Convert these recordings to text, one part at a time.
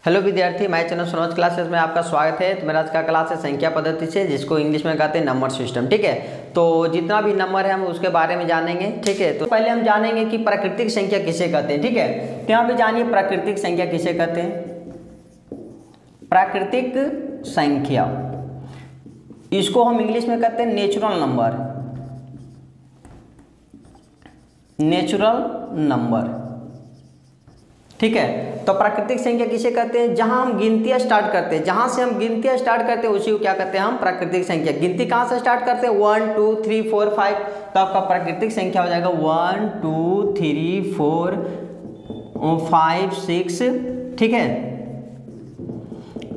Hello विद्यार्थी, my channel Sanoj classes में आपका स्वागत है। तो मेरा आज का क्लास है संख्या पद्धति से, जिसको इंग्लिश में कहते हैं नंबर सिस्टम। ठीक है, तो जितना भी नंबर है हम उसके बारे में जानेंगे। ठीक है, तो पहले हम जानेंगे कि प्राकृतिक संख्या किसे कहते हैं। ठीक है, तो यहाँ पे जानिए प्राकृतिक संख्या किसे कहते हैं। प्राकृतिक संख्या, इसको हम इंग्लिश में कहते हैं नेचुरल नंबर। नेचुरल नंबर, ठीक है। तो प्राकृतिक संख्या किसे कहते हैं, जहां हम गिनतियां स्टार्ट करते हैं, जहां से हम गिनतियां स्टार्ट करते हैं उसी को क्या कहते हैं हम प्राकृतिक संख्या। गिनती कहां से स्टार्ट करते हैं 1 2 3 4 5, तो आपका प्राकृतिक संख्या हो जाएगा 1 2 3 4 5 6। ठीक है,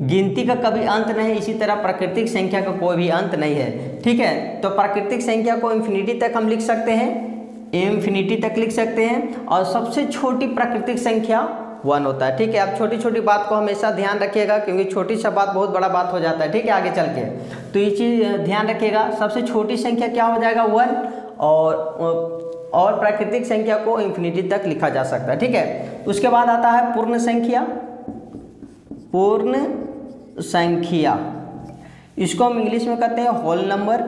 गिनती का कभी अंत नहीं, इसी तरह प्राकृतिक संख्या का कोई भी अंत नहीं है। ठीक है, तो प्राकृतिक संख्या को इन्फिनिटी तक हम लिख सकते हैं, इन्फिनिटी तक लिख सकते हैं। और सबसे छोटी प्राकृतिक संख्या 1 होता है। ठीक है, आप छोटी छोटी बात को हमेशा ध्यान रखिएगा, क्योंकि छोटी सा बात बहुत बड़ा बात हो जाता है। ठीक है, आगे चल के तो ये चीज़ ध्यान रखिएगा। सबसे छोटी संख्या क्या हो जाएगा 1, और प्राकृतिक संख्या को इन्फिनिटी तक लिखा जा सकता है। ठीक है, उसके बाद आता है पूर्ण संख्या। पूर्ण संख्या, इसको हम इंग्लिश में कहते हैं होल नंबर।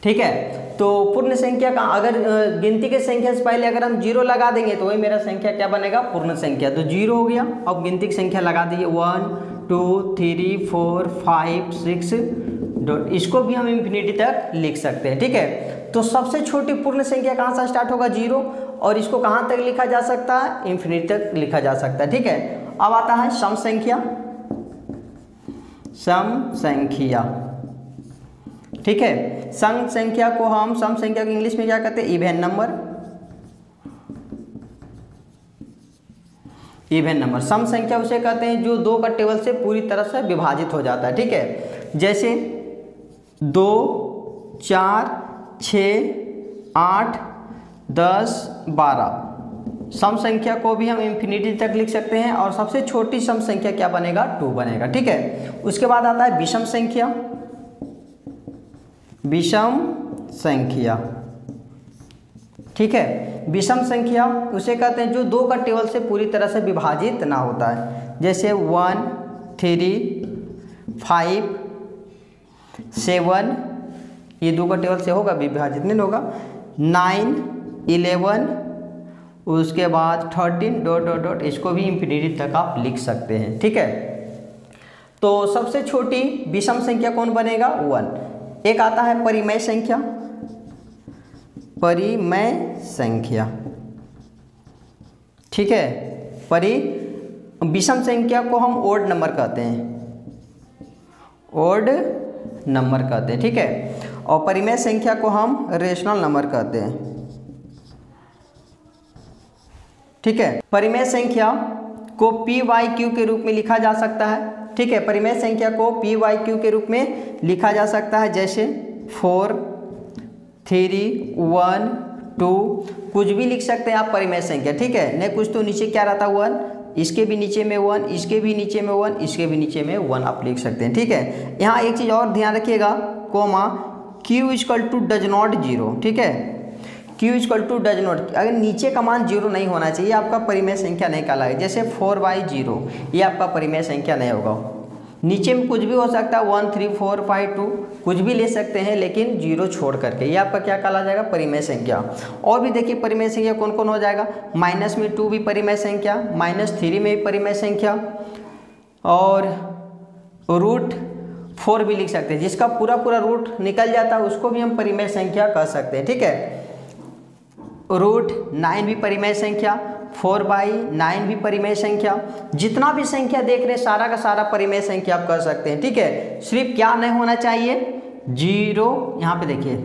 ठीक है, तो पूर्ण संख्या का अगर गिनती के संख्या से पहले अगर हम 0 लगा देंगे तो वही मेरा संख्या क्या बनेगा, पूर्ण संख्या। तो 0 हो गया। अब गिनती की संख्या लगा दीजिए 1 2 3 4 5 6 डॉट, इसको भी हम इन्फिनिटी तक लिख सकते हैं। ठीक है, तो सबसे छोटी पूर्ण संख्या कहाँ से स्टार्ट होगा 0, और इसको कहाँ तक लिखा जा सकता है, इन्फिनिटी तक लिखा जा सकता है। ठीक है, अब आता है सम संख्या। सम संख्या, ठीक है, सम संख्या को इंग्लिश में क्या कहते हैं, इवन नंबर। इवन नंबर, सम संख्या उसे कहते हैं जो 2 का टेबल से पूरी तरह से विभाजित हो जाता है। ठीक है, जैसे 2 4 6 8 10 12। सम संख्या को भी हम इन्फिनिटी तक लिख सकते हैं, और सबसे छोटी सम संख्या क्या बनेगा, 2 बनेगा। ठीक है, उसके बाद आता है विषम संख्या। विषम संख्या, ठीक है, विषम संख्या उसे कहते हैं जो 2 का टेबल से पूरी तरह से विभाजित ना होता है। जैसे 1 3 5 7, ये 2 का टेबल से होगा, विभाजित नहीं होगा। 9 11, उसके बाद 13 डॉट डॉट डॉट, इसको भी इन्फिनिटी तक आप लिख सकते हैं। ठीक है, तो सबसे छोटी विषम संख्या कौन बनेगा, 1। एक आता है परिमेय संख्या। परिमेय संख्या, ठीक है, विषम संख्या को हम ओड नंबर कहते हैं। ओड नंबर कहते हैं। ठीक है, और परिमेय संख्या को हम रेशनल नंबर कहते हैं। ठीक है, परिमेय संख्या को PYQ के रूप में लिखा जा सकता है। ठीक है, परिमेय संख्या को PYQ के रूप में लिखा जा सकता है, जैसे 4 3 1 2, कुछ भी लिख सकते हैं आप परिमेय संख्या। ठीक है, नहीं कुछ तो नीचे क्या रहता है 1, इसके भी नीचे में 1, इसके भी नीचे में 1, इसके भी नीचे में 1 आप लिख सकते हैं। ठीक है, यहाँ एक चीज़ और ध्यान रखिएगा, कोमा Q = डज नॉट 0। ठीक है, Q = डज नॉट, अगर नीचे का मान 0 नहीं होना चाहिए, आपका परिमेय संख्या नहीं कहलाएगा। जैसे 4/0, ये आपका परिमेय संख्या नहीं होगा। नीचे में कुछ भी हो सकता है, 1 3 4 5 2, कुछ भी ले सकते हैं, लेकिन 0 छोड़ करके, ये आपका क्या कहला जाएगा, परिमेय संख्या। और भी देखिए परिमेय संख्या कौन कौन हो जाएगा, -2 भी परिमेय संख्या, -3 में भी परिमेय संख्या, और √4 भी लिख सकते हैं, जिसका पूरा पूरा रूट निकल जाता है उसको भी हम परिमेय संख्या कह सकते हैं। ठीक है, √9 भी परिमेय संख्या, 4/9 भी परिमेय संख्या। जितना भी संख्या देख रहे हैं सारा का सारा परिमेय संख्या आप कह सकते हैं। ठीक है, सिर्फ क्या नहीं होना चाहिए, 0, यहाँ पे देखिए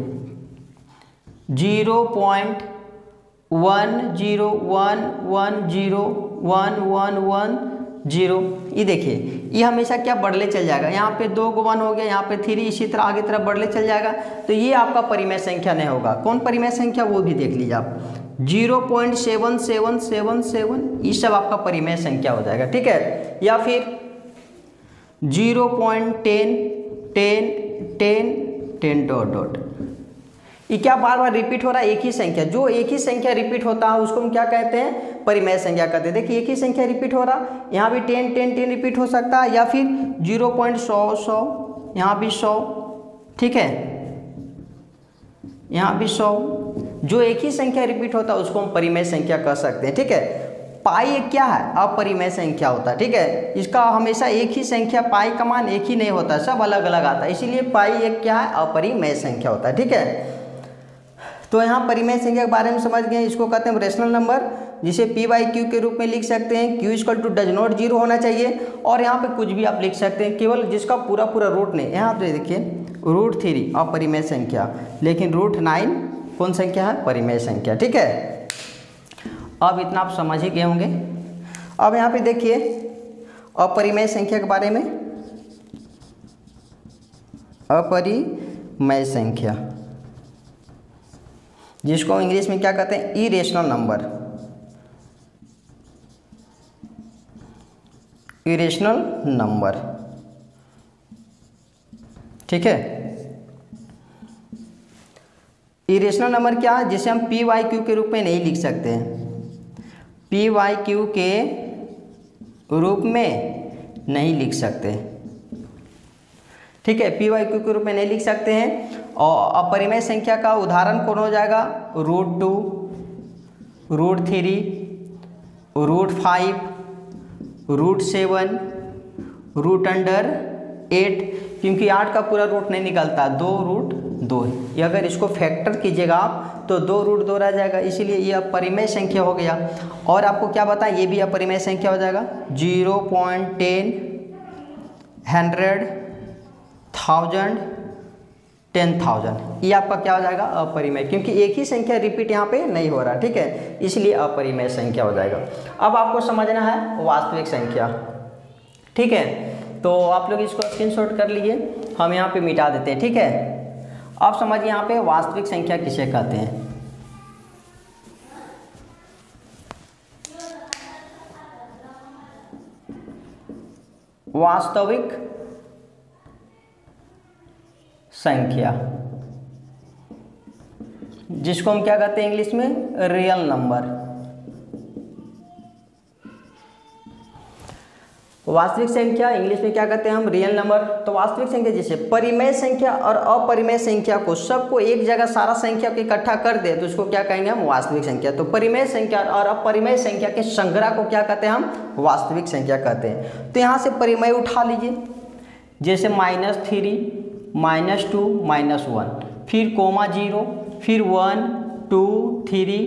0.10110110, ये देखिए ये हमेशा क्या बढ़ले चल जाएगा। यहाँ पे 2 को 1 हो गया, यहाँ पे 3, इसी तरह आगे तरफ बढ़ले चल जाएगा। तो ये आपका परिमेय संख्या नहीं होगा। कौन परिमेय संख्या, वो भी देख लीजिए आप, 0.7777, ये सब आपका परिमेय संख्या हो जाएगा। ठीक है, या फिर 0.10 10 10 10 डॉट डॉट, ये क्या बार बार रिपीट हो रहा है, एक ही संख्या, जो एक ही संख्या रिपीट होता है उसको हम क्या कहते हैं, परिमेय संख्या कहते हैं। देखिए एक ही संख्या रिपीट हो रहा, यहाँ भी 10 10 10 रिपीट हो सकता है, या फिर 0.100 यहाँ भी 100, ठीक है, यहाँ भी 100, जो एक ही संख्या रिपीट होता है उसको हम परिमेय संख्या कह सकते हैं, ठीक है। पाई एक क्या है, अपरिमेय संख्या होता है, ठीक है। इसका हमेशा एक ही संख्या, पाई का मान एक ही नहीं होता, सब अलग अलग आता है, इसीलिए पाई एक क्या है, अपरिमेय संख्या होता है, ठीक है। तो यहाँ परिमेय संख्या के बारे में समझ गए, इसको कहते हैं रेशनल नंबर, जिसे पी बाई क्यू के रूप में लिख सकते हैं। Q equal to does not zero होना चाहिए, और यहाँ पे कुछ भी आप लिख सकते हैं, केवल जिसका पूरा पूरा रूट नहीं। यहाँ पे देखिए √3 अपरिमेय संख्या, लेकिन √9 कौन संख्या है, परिमेय संख्या, ठीक है। अब इतना आप समझ ही गए होंगे। अब यहाँ पे देखिए अपरिमेय संख्या के बारे में, अपरिमेय संख्या जिसको इंग्लिश में क्या कहते हैं, इरेशनल नंबर, इरेशनल नंबर, ठीक है। इरेशनल नंबर क्या है, जिसे हम पी वाई क्यू के रूप में नहीं लिख सकते हैं, पी वाई क्यू के रूप में नहीं लिख सकते, ठीक है, पी वाई क्यू के रूप में नहीं लिख सकते हैं। और अपरिमेय संख्या का उदाहरण कौन हो जाएगा, √2, √3, √5, √7, √8, क्योंकि 8 का पूरा रूट नहीं निकलता, 2√2। ये अगर इसको फैक्टर कीजिएगा आप तो 2√2 रह जाएगा, इसीलिए ये अपरिमेय संख्या हो गया। और आपको क्या बताएं, ये भी अपरिमेय संख्या हो जाएगा, 0.10, 100, 1000, 10,000, ये आपका क्या हो जाएगा, अपरिमेय, क्योंकि एक ही संख्या रिपीट यहाँ पे नहीं हो रहा, ठीक है, इसलिए अपरिमेय संख्या हो जाएगा। अब आपको समझना है वास्तविक संख्या, ठीक है। तो आप लोग इसको स्क्रीनशॉट कर लीजिए, हम यहाँ पे मिटा देते हैं, ठीक है। अब समझिए यहाँ पे वास्तविक संख्या किसे कहते हैं। वास्तविक संख्या, जिसको हम क्या कहते हैं इंग्लिश में, रियल नंबर। वास्तविक संख्या इंग्लिश में क्या कहते हैं हम, रियल नंबर। तो वास्तविक संख्या जैसे परिमेय संख्या और अपरिमेय संख्या को सबको एक जगह सारा संख्या को इकट्ठा कर दे तो उसको क्या कहेंगे हम, वास्तविक संख्या। तो परिमेय संख्या और अपरिमेय संख्या के संग्रह को क्या कहते हैं हम, वास्तविक संख्या कहते हैं। तो यहाँ से परिमेय उठा लीजिए, जैसे -3, -2, -1, फिर कोमा 0, फिर 1 2 3,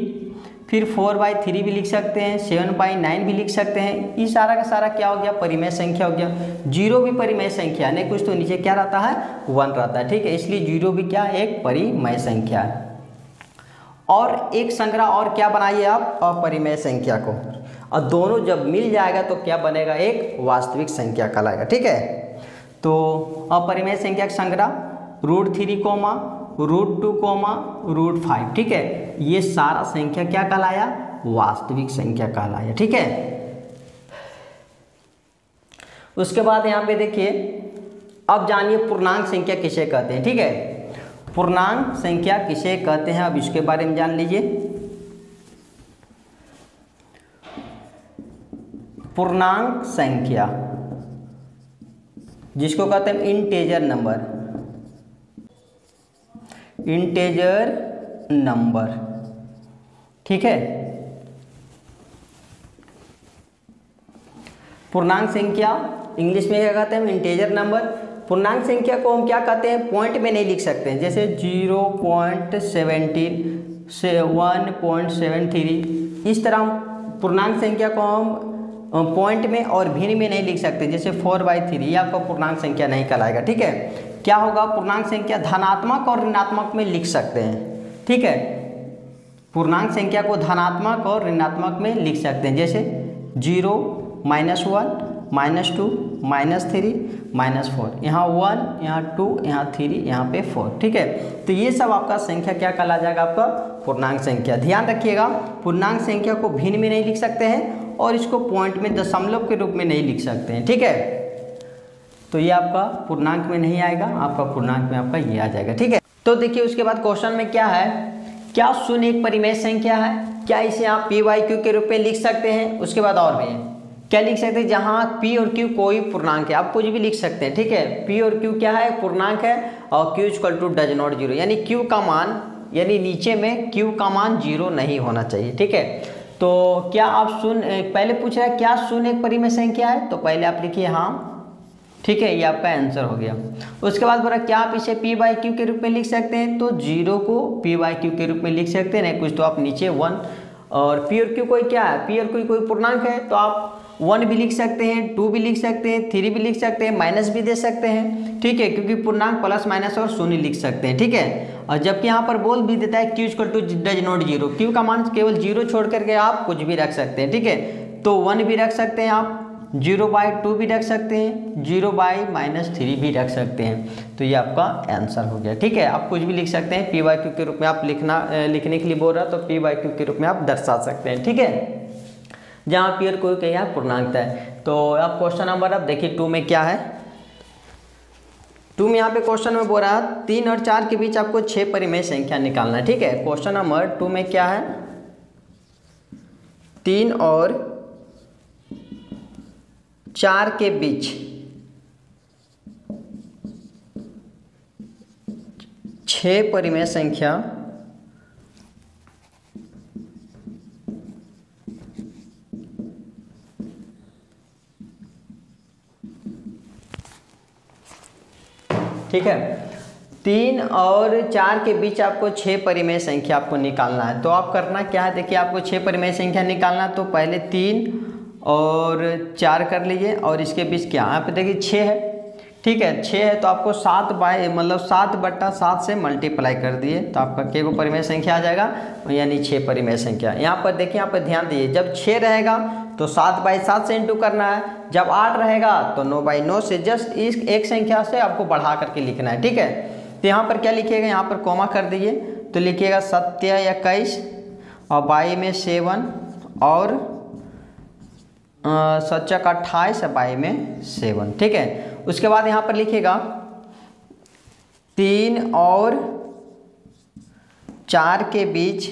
फिर 4/3 भी लिख सकते हैं, 7/9 भी लिख सकते हैं। ये सारा का सारा क्या हो गया, परिमेय संख्या हो गया। 0 भी परिमेय संख्या, नहीं कुछ तो नीचे क्या रहता है, 1 रहता है, ठीक है, इसलिए 0 भी क्या, एक परिमेय संख्या है। और एक संग्रह और क्या बनाइए आप, अपरिमेय संख्या को, और दोनों जब मिल जाएगा तो क्या बनेगा, एक वास्तविक संख्या कहलाएगा, ठीक है। तो अपरिमेय संख्या का संग्रह √3, √2, √5, ठीक है, ये सारा संख्या क्या कहलाया, वास्तविक संख्या कहलाया, ठीक है। उसके बाद यहाँ पे देखिए, अब जानिए पूर्णांक संख्या किसे कहते हैं, ठीक है। पूर्णांक संख्या किसे कहते हैं, अब इसके बारे में जान लीजिए। पूर्णांक संख्या जिसको कहते हैं इंटेजर नंबर, इंटेजर नंबर, ठीक है। पूर्णांक संख्या इंग्लिश में क्या कहते हैं, इंटेजर नंबर। पूर्णांक संख्या को हम क्या कहते हैं, पॉइंट में नहीं लिख सकते हैं, जैसे 0.17 से 1.73, इस तरह पूर्णांक संख्या को हम पॉइंट में और भिन्न में नहीं लिख सकते, जैसे 4/3, ये आपका पूर्णांक संख्या नहीं कहलाएगा, ठीक है। क्या होगा, पूर्णांक संख्या धनात्मक और ऋणात्मक में लिख सकते हैं, ठीक है। पूर्णांक संख्या को धनात्मक और ऋणात्मक में लिख सकते हैं, जैसे 0, -1, -2, -3, -4, यहाँ 1, यहाँ 2, यहाँ 3, यहाँ पे 4, ठीक है। तो ये सब आपका संख्या क्या कहला जाएगा, आपका पूर्णांक संख्या। ध्यान रखिएगा, पूर्णांक संख्या को भिन्न में नहीं लिख सकते हैं और इसको पॉइंट में दशमलव के रूप में नहीं लिख सकते हैं, ठीक है। तो ये आपका पूर्णांक में नहीं आएगा, आपका पूर्णांक में आपका ये आ जाएगा, ठीक है। तो देखिए उसके बाद क्वेश्चन में क्या है, क्या शून्य एक परिमेय संख्या है, क्या इसे आप पी वाई क्यू के रूप में लिख सकते हैं। उसके बाद और भी है, क्या लिख सकते हैं, जहाँ पी और क्यू कोई पूर्णांक है, आप कुछ भी लिख सकते हैं, ठीक है। पी और क्यू क्या है, पूर्णांक है, और Q equal to does not zero, यानी क्यू का मान, यानी नीचे में क्यू का मान जीरो नहीं होना चाहिए, ठीक है। तो क्या आप शून्य, पहले पूछ रहा है क्या शून्य एक परिमेय संख्या है, तो पहले आप लिखिए हाँ, ठीक है, ये आपका आंसर हो गया। उसके बाद बोला क्या आप इसे पी बाई क्यू के रूप में लिख सकते हैं, तो जीरो को पी बाई क्यू के रूप में लिख सकते हैं, नहीं कुछ तो आप नीचे वन, और पी और क्यू कोई क्या है, पी और क्यू कोई पूर्णांक है, तो आप 1 भी लिख सकते हैं, 2 भी लिख सकते हैं, 3 भी लिख सकते हैं, माइनस भी दे सकते हैं, ठीक है, क्योंकि पूर्णांक प्लस माइनस और शून्य लिख सकते हैं, ठीक है। और जबकि यहाँ पर बोल भी देता है Q equal to does not zero, Q का मान केवल जीरो छोड़ करके आप कुछ भी रख सकते हैं, ठीक है। तो 1 भी रख सकते हैं आप, 0/2 भी रख सकते हैं, 0/-3 भी रख सकते हैं, तो ये आपका आंसर हो गया, ठीक है। आप कुछ भी लिख सकते हैं, पी वाई क्यू के रूप में आप लिखने के लिए बोल रहा, तो पी वाई क्यू के रूप में आप दर्शा सकते हैं, ठीक है, जहाँ पी और क्यू क्या पूर्णांक है। तो अब क्वेश्चन नंबर अब देखिए 2 में क्या है, 2 में यहाँ पे क्वेश्चन में बोल रहा है 3 और 4 के बीच आपको 6 परिमेय संख्या निकालना है, ठीक है। क्वेश्चन नंबर 2 में क्या है, 3 और 4 के बीच 6 परिमेय संख्या ठीक है। 3 और 4 के बीच आपको 6 परिमेय संख्या आपको निकालना है। तो आप करना क्या है, देखिए आपको 6 परिमेय संख्या निकालना, तो पहले 3 और 4 कर लीजिए, और इसके बीच क्या यहाँ पे देखिए 6 है, ठीक है, 6 है, तो आपको 7/7 से मल्टीप्लाई कर दिए, तो आपका के को परिमेय संख्या आ जाएगा, यानी 6 परिमेय संख्या। यहाँ पर देखिए, यहाँ पर ध्यान दीजिए, जब 6 रहेगा तो 7/7 से इंटू करना है, जब 8 रहेगा तो 9/9 से, जस्ट इस एक संख्या से आपको बढ़ा करके लिखना है, ठीक है। तो यहाँ पर क्या लिखिएगा, यहाँ पर कोमा कर दीजिए, तो लिखिएगा 7 और 22 में 7 और 7 का 28 और 22 में 7, ठीक है। उसके बाद यहाँ पर लिखिएगा 3 और 4 के बीच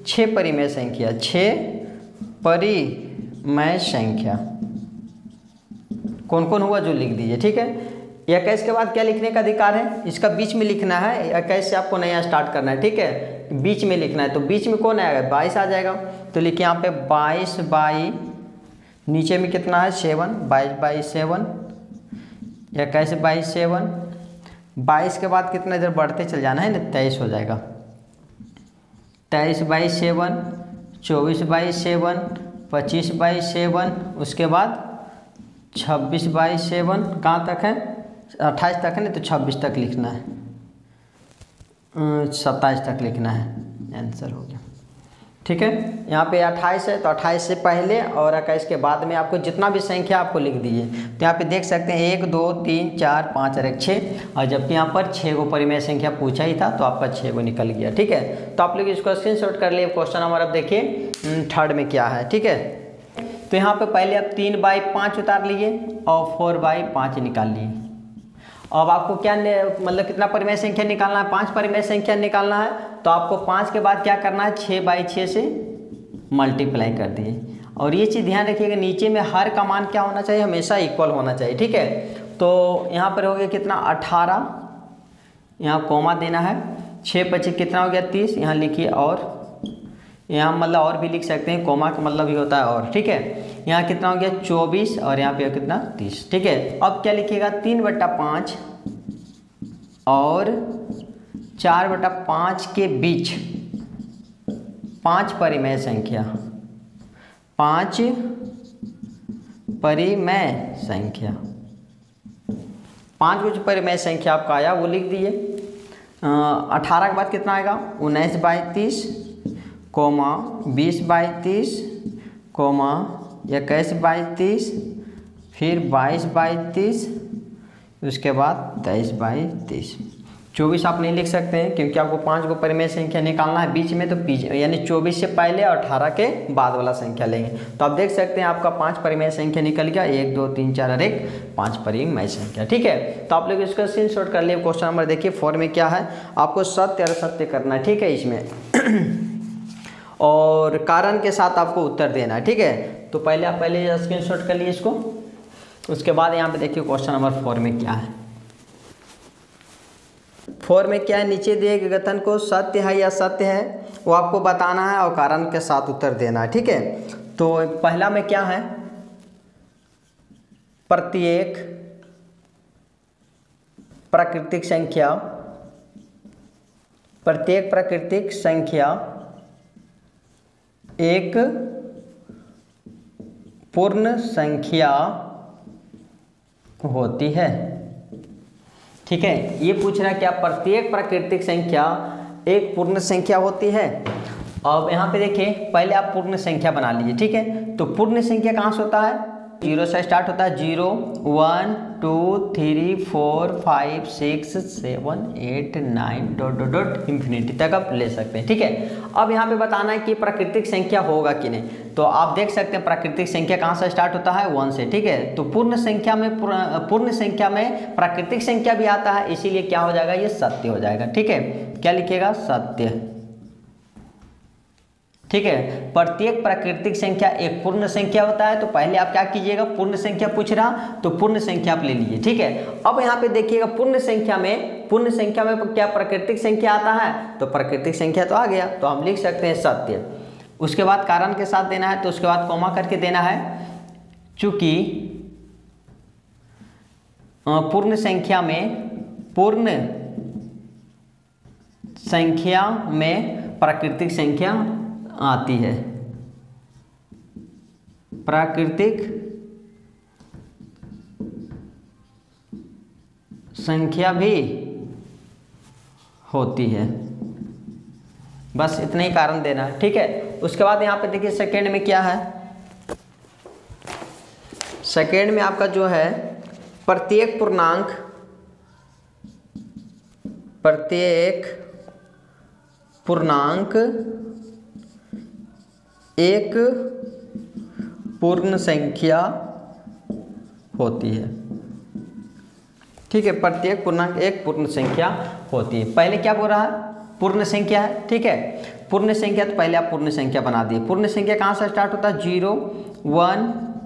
6 परिमेय संख्या, 6 परिमेय संख्या कौन कौन हुआ जो लिख दीजिए, ठीक है। 21 के बाद क्या लिखने का अधिकार है, इसका बीच में लिखना है, 21 से आपको नया स्टार्ट करना है, ठीक है, बीच में लिखना है। तो बीच में कौन आएगा, 22 आ जाएगा, तो लिखिए यहाँ पे 22/, नीचे में कितना है 7, 22/7, 21/7, 22 के बाद कितना इधर बढ़ते चल जाना है ना, 23 हो जाएगा, 23/7, 24/7, 25/7, उसके बाद 26/7, कहाँ तक है 28 तक है ना, तो 26 तक लिखना है, 27 तक लिखना है, आंसर हो गया, ठीक है। यहाँ पे 28 है, तो 28 से पहले और 21 के बाद में आपको जितना भी संख्या आपको लिख दीजिए। तो यहाँ पे देख सकते हैं 1 2 3 4 5 और 1 6, और जबकि यहाँ पर 6 को परिमेय संख्या पूछा ही था, तो आपका 6 को निकल गया, ठीक है। तो आप लोग इसको स्क्रीनशॉट कर लिए। क्वेश्चन नंबर अब देखिए 3 में क्या है, ठीक है। तो यहाँ पे पहले आप 3/5 उतार लीजिए और 4/5 निकाल लिए। अब आपको क्या मतलब कितना परिमेय संख्या निकालना है, 5 परिमेय संख्या निकालना है, तो आपको 5 के बाद क्या करना है, 6/6 से मल्टीप्लाई कर दिए। और ये चीज़ ध्यान रखिएगा, नीचे में हर का मान क्या होना चाहिए, हमेशा इक्वल होना चाहिए, ठीक है। तो यहाँ पर हो गया कितना 18, यहाँ कोमा देना है, 6/5 कितना हो गया 30, यहाँ लिखिए, और यहाँ मतलब और भी लिख सकते हैं, कोमा का मतलब ही होता है और, ठीक है। यहाँ कितना हो गया 24, और यहाँ पे कितना 30, ठीक है। अब क्या लिखिएगा 3/5 और 4/5 के बीच 5 परिमेय संख्या, 5 परिमेय संख्या, 5 कुछ परिमेय संख्या आपका आया वो लिख दीजिए। 18 के बाद कितना आएगा 19/30, 20/30, 21/30, फिर 22/30, उसके बाद 23/30, 24 आप नहीं लिख सकते हैं क्योंकि आपको 5 को परिमेय संख्या निकालना है बीच में, तो यानी 24 से पहले और 18 के बाद वाला संख्या लेंगे। तो आप देख सकते हैं आपका 5 परिमेय संख्या निकल गया, 1 2 3 4 और 1 5 परिमेय संख्या। ठीक है, तो आप लोग इसका स्क्रीनशॉट कर लिए। क्वेश्चन नंबर देखिए 4 में क्या है, आपको सत्य और असत्य करना है। ठीक है, इसमें और कारण के साथ आपको उत्तर देना है। ठीक है, तो पहले आप स्क्रीनशॉट कर लिए इसको। उसके बाद यहाँ पे देखिए क्वेश्चन नंबर 4 में क्या है। 4 में क्या है, नीचे दिए गए कथन को सत्य है या असत्य है वो आपको बताना है और कारण के साथ उत्तर देना है। ठीक है, तो पहला में क्या है, प्रत्येक प्राकृतिक संख्या एक पूर्ण संख्या होती है। ठीक है, ये पूछ रहा है क्या प्रत्येक प्राकृतिक संख्या एक पूर्ण संख्या होती है। अब यहाँ पे देखिए पहले आप पूर्ण संख्या बना लीजिए। ठीक है, तो पूर्ण संख्या कहाँ से होता है, 0 से स्टार्ट होता है। 0 1 2 3 4 5 6 7 8 9 डॉट डॉट डॉट इंफिनिटी तक आप ले सकते हैं। ठीक है, अब यहाँ पे बताना है कि प्राकृतिक संख्या होगा कि नहीं। तो आप देख सकते हैं प्राकृतिक संख्या कहाँ से स्टार्ट होता है, 1 से। ठीक है, तो पूर्ण संख्या में प्राकृतिक संख्या भी आता है, इसीलिए क्या हो जाएगा, ये सत्य हो जाएगा। ठीक है, क्या लिखिएगा, सत्य। ठीक है, प्रत्येक प्राकृतिक संख्या एक पूर्ण संख्या होता है। तो पहले आप क्या कीजिएगा, पूर्ण संख्या पूछ रहा तो पूर्ण संख्या आप ले लीजिए। ठीक है, अब यहाँ पे देखिएगा पूर्ण संख्या में क्या प्राकृतिक संख्या आता है, तो प्राकृतिक संख्या तो आ गया, तो हम लिख सकते हैं सत्य। उसके बाद कारण के साथ देना है, तो उसके बाद कॉमा करके देना है, चूंकि पूर्ण संख्या में प्राकृतिक संख्या आती है, प्राकृतिक संख्या भी होती है। बस इतना ही कारण देना है। ठीक है, उसके बाद यहाँ पे देखिए सेकेंड में क्या है, सेकेंड में आपका जो है प्रत्येक पूर्णांक एक पूर्ण संख्या होती है। ठीक है, प्रत्येक पूर्णांक एक पूर्ण संख्या होती है। पहले क्या बोल रहा है, पूर्ण संख्या है। ठीक है, पूर्ण संख्या, तो पहले आप पूर्ण संख्या बना दिए। पूर्ण संख्या कहाँ से स्टार्ट होता है, 0 1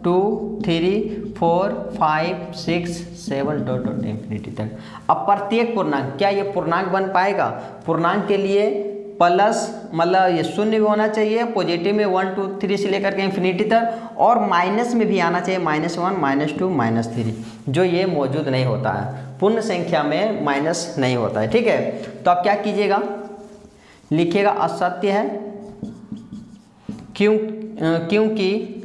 2 3 4 5 6 7 डॉट डॉट इंफिनिटी तक। अब प्रत्येक पूर्णांक, क्या ये पूर्णांक बन पाएगा, पूर्णांक के लिए प्लस मतलब ये शून्य भी होना चाहिए, पॉजिटिव में 1 2 3 से लेकर के इंफिनिटी तक, और माइनस में भी आना चाहिए, -1 -2 -3, जो ये मौजूद नहीं होता है। पूर्ण संख्या में माइनस नहीं होता है। ठीक है, तो आप क्या कीजिएगा, लिखिएगा असत्य है, क्योंकि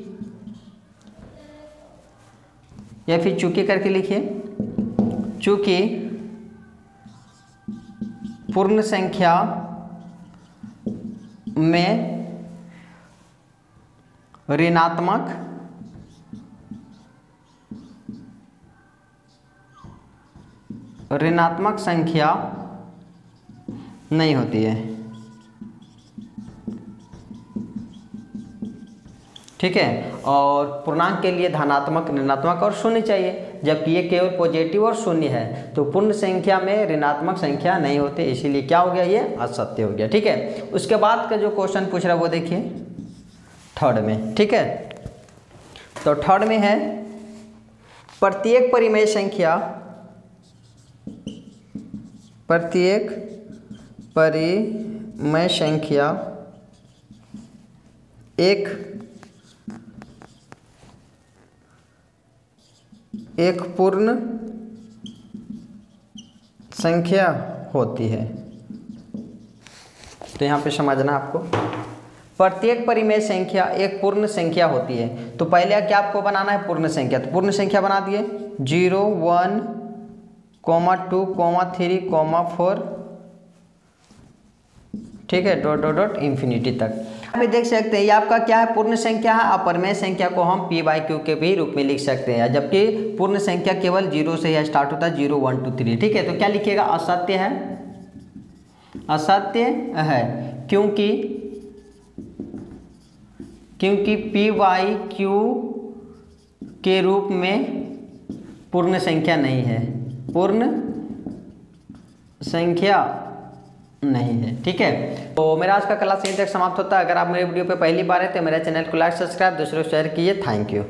या फिर चूंकि करके लिखिए, चूंकि पूर्ण संख्या में ऋणात्मक संख्या नहीं होती है। ठीक है, और पूर्णांक के लिए धनात्मक, ऋणात्मक और शून्य चाहिए, जबकि ये केवल पॉजिटिव और शून्य है। तो पूर्ण संख्या में ऋणात्मक संख्या नहीं होती, इसीलिए क्या हो गया, ये असत्य हो गया। ठीक है, उसके बाद का जो क्वेश्चन पूछ रहा है वो देखिए थर्ड में। ठीक है, तो थर्ड में है प्रत्येक परिमेय संख्या एक पूर्ण संख्या होती है। तो यहाँ पे समझना आपको, प्रत्येक परिमेय संख्या एक पूर्ण संख्या होती है। तो पहले क्या आपको बनाना है, पूर्ण संख्या। तो पूर्ण संख्या बना दिए, 0 1 2 3 4, ठीक है, डॉट डॉट डॉट इंफिनिटी तक। आप देख सकते हैं ये आपका क्या है, पूर्ण संख्या है। और परिमेय संख्या को हम p/q के भी रूप में लिख सकते हैं, जबकि पूर्ण संख्या केवल 0 से ही स्टार्ट होता है, 0 1 2 3। ठीक है, तो क्या लिखिएगा, असत्य है, असत्य है, क्योंकि पी वाई क्यू के रूप में पूर्ण संख्या नहीं है, पूर्ण संख्या नहीं है। ठीक है, तो मेरा आज का क्लास यहीं तक समाप्त होता है। अगर आप मेरे वीडियो पे पहली बार हैं तो मेरे चैनल को लाइक सब्सक्राइब दूसरों को शेयर कीजिए। Thank you.